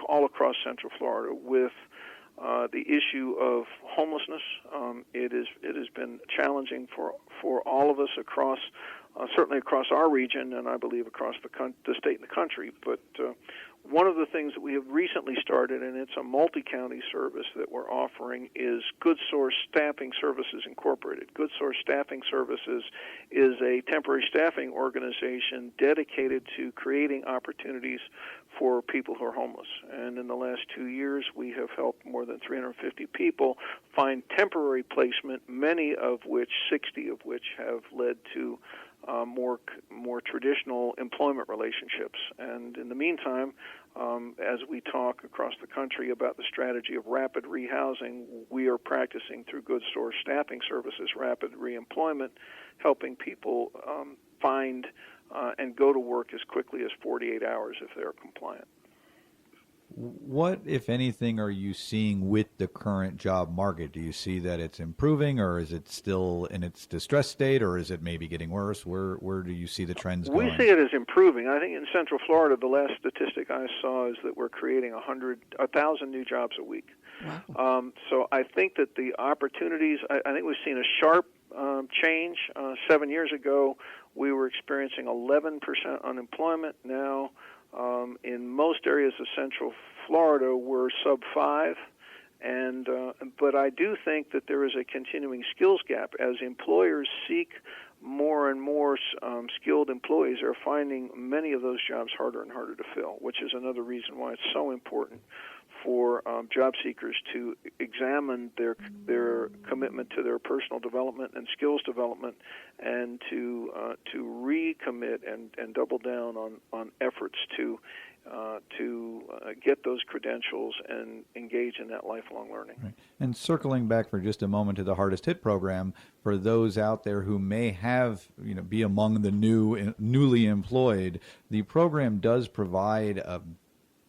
all across Central Florida with the issue of homelessness. It has been challenging for all of us across, certainly across our region, and I believe across the state and the country. But one of the things that we have recently started, and it's a multi-county service that we're offering, is Good Source Staffing Services Incorporated. Good Source Staffing Services is a temporary staffing organization dedicated to creating opportunities for people who are homeless. And in the last 2 years, we have helped more than 350 people find temporary placement, many of which, 60 of which, have led to more traditional employment relationships. And in the meantime, as we talk across the country about the strategy of rapid rehousing, we are practicing through Good Source Staffing Services rapid reemployment, helping people find and go to work as quickly as 48 hours if they're compliant. What, if anything, are you seeing with the current job market? Do you see that it's improving, or is it still in its distressed state, or is it maybe getting worse? Where do you see the trends going? We see it as improving. I think in Central Florida, the last statistic I saw is that we're creating 1,000 new jobs a week. Wow. So I think that the opportunities, I think we've seen a sharp change. 7 years ago, we were experiencing 11% unemployment. Now, in most areas of Central Florida, we're sub 5, but I do think that there is a continuing skills gap as employers seek more and more skilled employees. Are finding many of those jobs harder and harder to fill, which is another reason why it's so important for job seekers to examine their commitment to their personal development and skills development, and to recommit and double down on efforts to get those credentials and engage in that lifelong learning. Right. And circling back for just a moment to the Hardest Hit program, for those out there who may have, be among the newly employed, the program does provide a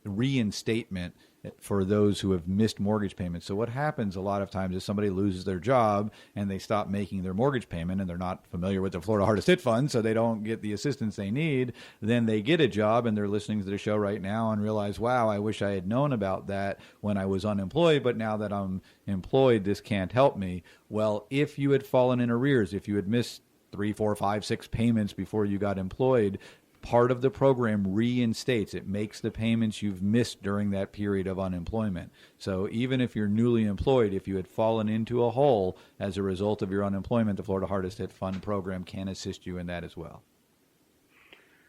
reinstatement for those who have missed mortgage payments. So what happens a lot of times is somebody loses their job and they stop making their mortgage payment, and they're not familiar with the Florida Hardest Hit Fund, so they don't get the assistance they need. Then they get a job and they're listening to the show right now and realize, wow, I wish I had known about that when I was unemployed, but now that I'm employed, this can't help me. Well, if you had fallen in arrears, if you had missed 3, 4, 5, 6 payments before you got employed, part of the program reinstates. It makes the payments you've missed during that period of unemployment. So even if you're newly employed, if you had fallen into a hole as a result of your unemployment, the Florida Hardest Hit Fund program can assist you in that as well.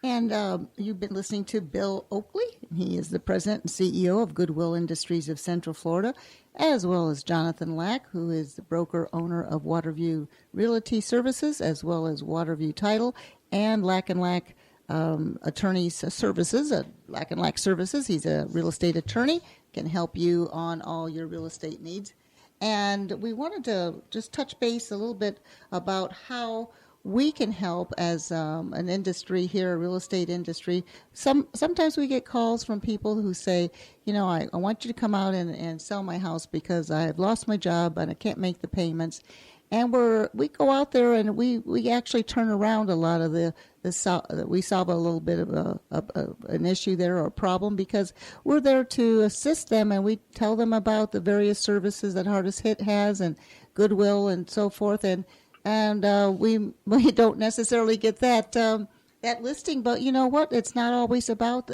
And you've been listening to Bill Oakley. He is the president and CEO of Goodwill Industries of Central Florida, as well as Jonathan Lack, who is the broker owner of Waterview Realty Services, as well as Waterview Title, and Lack & Lack attorney's services, Lack & Lack Services. He's a real estate attorney, can help you on all your real estate needs. And we wanted to just touch base a little bit about how we can help as an industry here, a real estate industry. Sometimes we get calls from people who say, I want you to come out and sell my house because I have lost my job and I can't make the payments. And we go out there and we actually turn around a lot of we solve a little bit of an issue there or a problem, because we're there to assist them, and we tell them about the various services that Hardest Hit has and Goodwill and so forth, and we don't necessarily get that listing, but you know what? It's not always about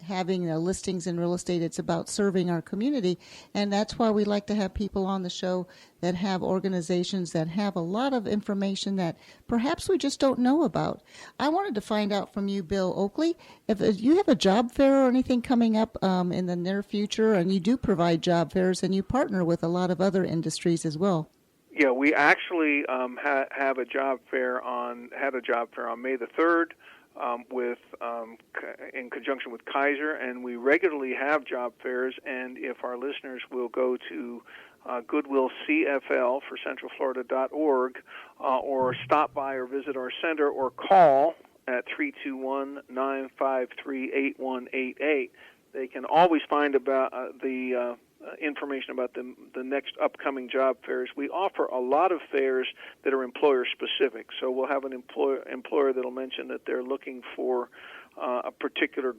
having listings in real estate. It's about serving our community, and that's why we like to have people on the show that have organizations that have a lot of information that perhaps we just don't know about. I wanted to find out from you, Bill Oakley, if you have a job fair or anything coming up in the near future, and you do provide job fairs, and you partner with a lot of other industries as well. Yeah, we actually had a job fair on May the 3rd in conjunction with Kaiser, and we regularly have job fairs. And if our listeners will go to Goodwill CFL for centralflorida.org or stop by or visit our center or call at 321-953-8188, they can always find about the information about the next upcoming job fairs. We offer a lot of fairs that are employer specific. So we'll have an employer that'll mention that they're looking for a particular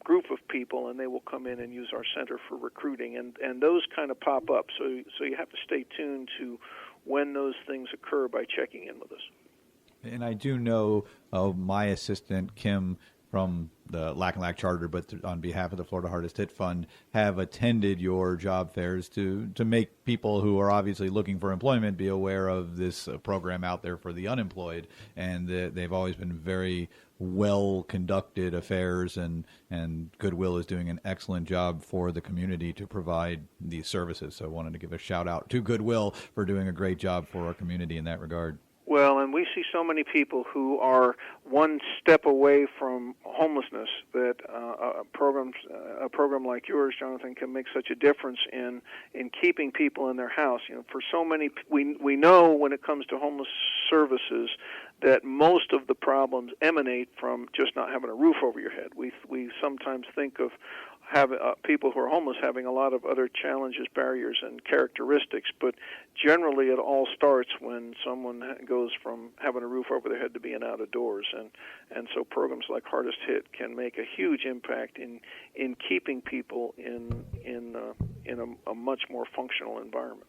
group of people, and they will come in and use our center for recruiting, and those kind of pop up. So you have to stay tuned to when those things occur by checking in with us. And I do know my assistant, Kim, from the Lack and Lack Charter, but on behalf of the Florida Hardest Hit Fund, have attended your job fairs to make people who are obviously looking for employment be aware of this program out there for the unemployed. And they've always been very well-conducted affairs, and Goodwill is doing an excellent job for the community to provide these services. So I wanted to give a shout-out to Goodwill for doing a great job for our community in that regard. Well, and we see so many people who are one step away from homelessness that a program like yours, Jonathan, can make such a difference in keeping people in their house. You know, for so many, we know when it comes to homeless services that most of the problems emanate from just not having a roof over your head. We sometimes think of people who are homeless having a lot of other challenges, barriers, and characteristics, but generally it all starts when someone goes from having a roof over their head to being out of doors, and so programs like Hardest Hit can make a huge impact in keeping people in a much more functional environment.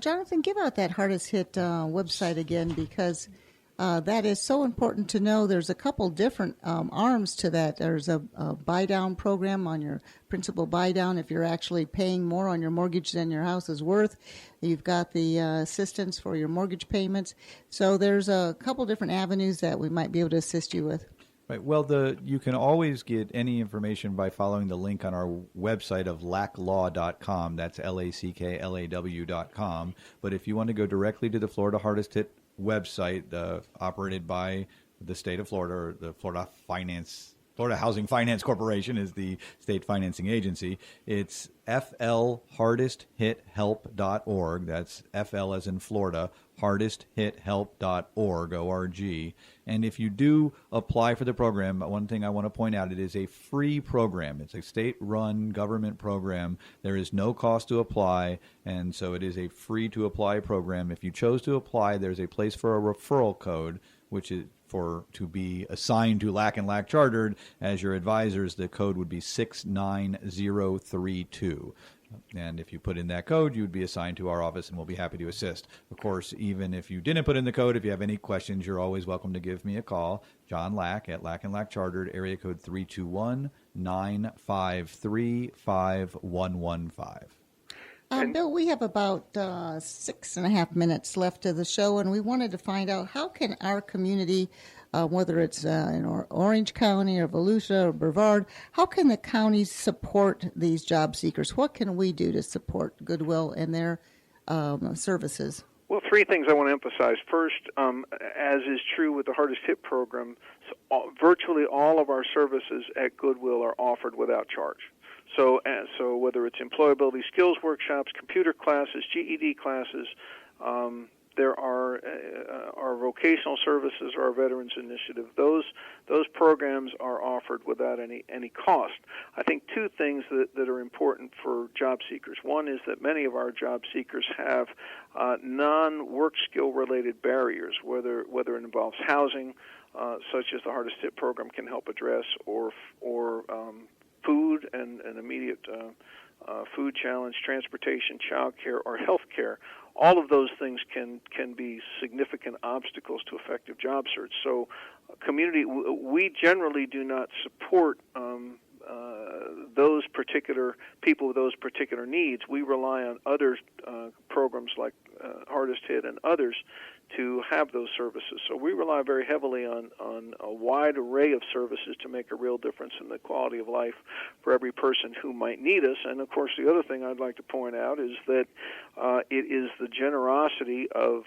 Jonathan, give out that Hardest Hit website again, because that is so important to know. There's a couple different arms to that. There's a buy-down program on your principal buy-down if you're actually paying more on your mortgage than your house is worth. You've got the assistance for your mortgage payments. So there's a couple different avenues that we might be able to assist you with. Right. Well, you can always get any information by following the link on our website of lacklaw.com. That's LACKLAW.com. But if you want to go directly to the Florida Hardest Hit website operated by the state of Florida, or the Florida Housing Finance Corporation is the state financing agency. It's flhardesthithelp.org. That's FL as in Florida, hardesthithelp.org, O-R-G. And if you do apply for the program, one thing I want to point out, it is a free program. It's a state-run government program. There is no cost to apply, and so it is a free-to-apply program. If you chose to apply, there's a place for a referral code, which is to be assigned to Lack and Lack Chartered as your advisors. The code would be 69032. And if you put in that code, you would be assigned to our office, and we'll be happy to assist. Of course, even if you didn't put in the code, if you have any questions, you're always welcome to give me a call. John Lack at Lack and Lack Chartered, area code 321-953-5115. Bill, we have about 6.5 minutes left of the show, and we wanted to find out how can our community, whether it's in Orange County or Volusia or Brevard, how can the counties support these job seekers? What can we do to support Goodwill and their services? Well, three things I want to emphasize. First, as is true with the Hardest Hit program, virtually all of our services at Goodwill are offered without charge. So whether it's employability skills workshops, computer classes, GED classes, there are our vocational services or our Veterans Initiative. Those programs are offered without any cost. I think two things that are important for job seekers. One is that many of our job seekers have non-work skill related barriers, whether it involves housing, such as the Hardest Hit program can help address, or food and immediate food challenge, transportation, child care, or health care. All of those things can be significant obstacles to effective job search. So we generally do not support those particular people with those particular needs. We rely on other programs like Hardest Hit and others to have those services. So we rely very heavily on a wide array of services to make a real difference in the quality of life for every person who might need us. And of course, the other thing I'd like to point out is that it is the generosity of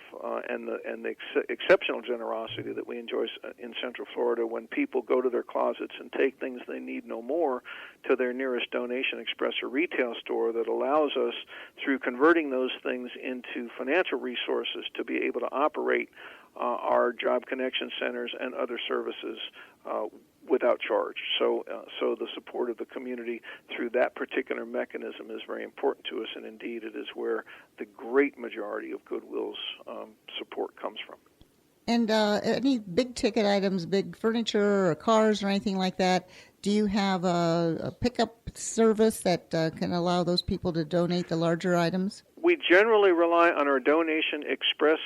and the exceptional generosity that we enjoy in Central Florida when people go to their closets and take things they need no more to their nearest donation express or retail store that allows us, through converting those things into financial resources, to be able to operate our job connection centers and other services without charge. So the support of the community through that particular mechanism is very important to us, and indeed it is where the great majority of Goodwill's support comes from. And any big ticket items, big furniture or cars or anything like that, do you have a pickup service that can allow those people to donate the larger items? We generally rely on our Donation Express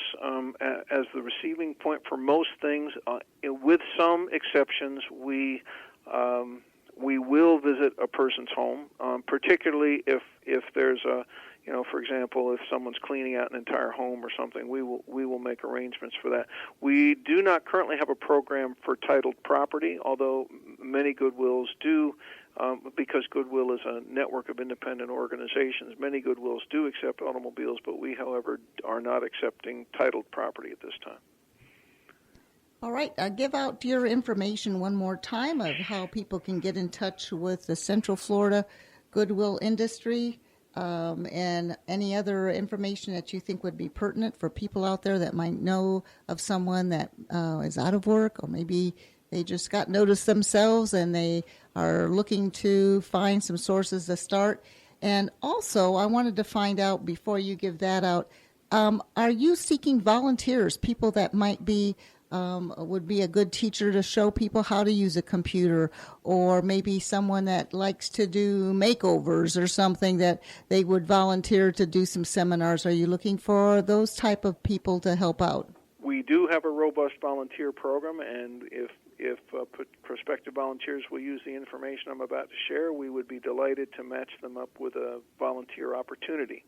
as the receiving point for most things. With some exceptions, we will visit a person's home, particularly if there's a, for example, if someone's cleaning out an entire home or something, we will make arrangements for that. We do not currently have a program for titled property, although many Goodwills do, because Goodwill is a network of independent organizations. Many Goodwills do accept automobiles, but we, however, are not accepting titled property at this time. All right. Give out your information one more time of how people can get in touch with the Central Florida Goodwill industry, and any other information that you think would be pertinent for people out there that might know of someone that is out of work, or maybe they just got noticed themselves and they are looking to find some sources to start. And also, I wanted to find out, before you give that out, are you seeking volunteers, people that might be would be a good teacher to show people how to use a computer, or maybe someone that likes to do makeovers or something that they would volunteer to do some seminars? Are you looking for those type of people to help out? We do have a robust volunteer program, and if prospective volunteers will use the information I'm about to share, we would be delighted to match them up with a volunteer opportunity.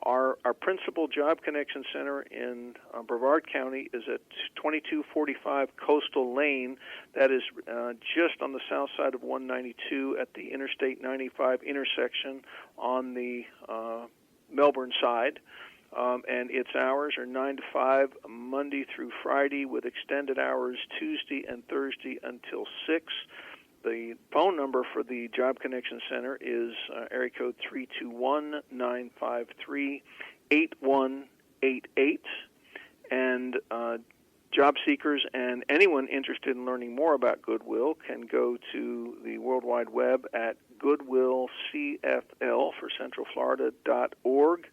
Our principal Job Connection Center in Brevard County is at 2245 Coastal Lane. That is just on the south side of 192 at the Interstate 95 intersection on the Melbourne side. And its hours are 9 to 5, Monday through Friday, with extended hours Tuesday and Thursday until 6. The phone number for the Job Connection Center is area code 321-953-8188. And job seekers and anyone interested in learning more about Goodwill can go to the World Wide Web at goodwillcfl for centralflorida.org.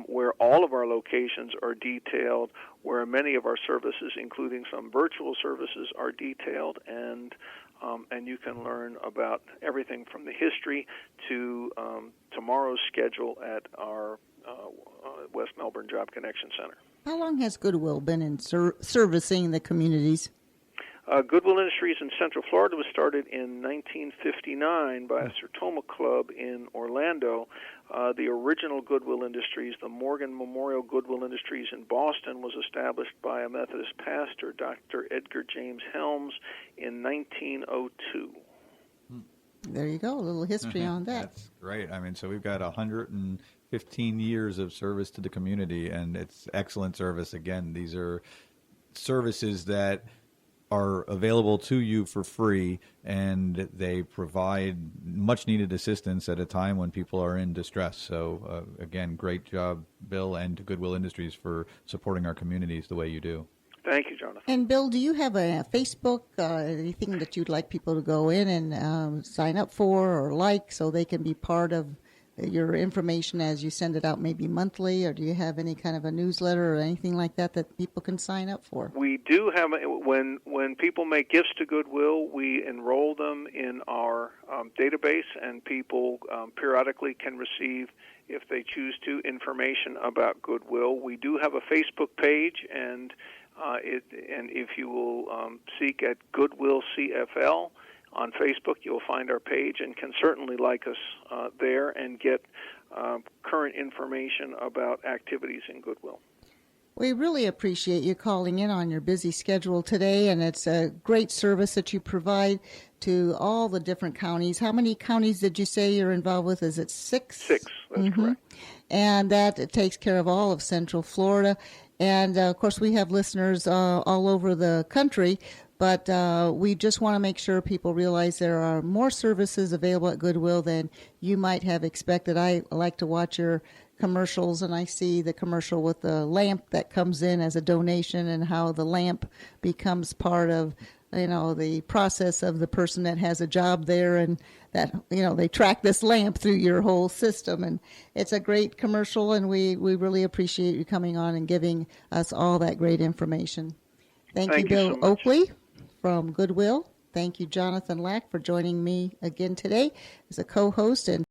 Where all of our locations are detailed, where many of our services, including some virtual services, are detailed, and you can learn about everything from the history to tomorrow's schedule at our West Melbourne Job Connection Center. How long has Goodwill been in servicing the communities? Goodwill Industries in Central Florida was started in 1959 by a Sertoma Club in Orlando. The original Goodwill Industries, the Morgan Memorial Goodwill Industries in Boston, was established by a Methodist pastor, Dr. Edgar James Helms, in 1902. There you go, a little history on that. That's great. I mean, so we've got 115 years of service to the community, and it's excellent service. Again, these are services that are available to you for free, and they provide much-needed assistance at a time when people are in distress. So, again, great job, Bill, and Goodwill Industries for supporting our communities the way you do. Thank you, Jonathan. And, Bill, do you have a Facebook, anything that you'd like people to go in and sign up for or like, so they can be part of your information as you send it out, maybe monthly, or do you have any kind of a newsletter or anything like that that people can sign up for? We do have, when people make gifts to Goodwill, we enroll them in our database, and people periodically can receive, if they choose to, information about Goodwill. We do have a Facebook page, and if you will seek at Goodwill CFL on Facebook, you'll find our page and can certainly like us there and get current information about activities in Goodwill. We really appreciate you calling in on your busy schedule today, and it's a great service that you provide to all the different counties. How many counties did you say you're involved with? Is it 6? 6, that's correct. And that takes care of all of Central Florida. And, of course, we have listeners all over the country, but we just want to make sure people realize there are more services available at Goodwill than you might have expected. I like to watch your commercials, and I see the commercial with the lamp that comes in as a donation, and how the lamp becomes part of, the process of the person that has a job there, and that, they track this lamp through your whole system. And it's a great commercial, and we really appreciate you coming on and giving us all that great information. Thank Thank you, you Bill so much. Oakley from Goodwill. Thank you, Jonathan Lack, for joining me again today as a co-host and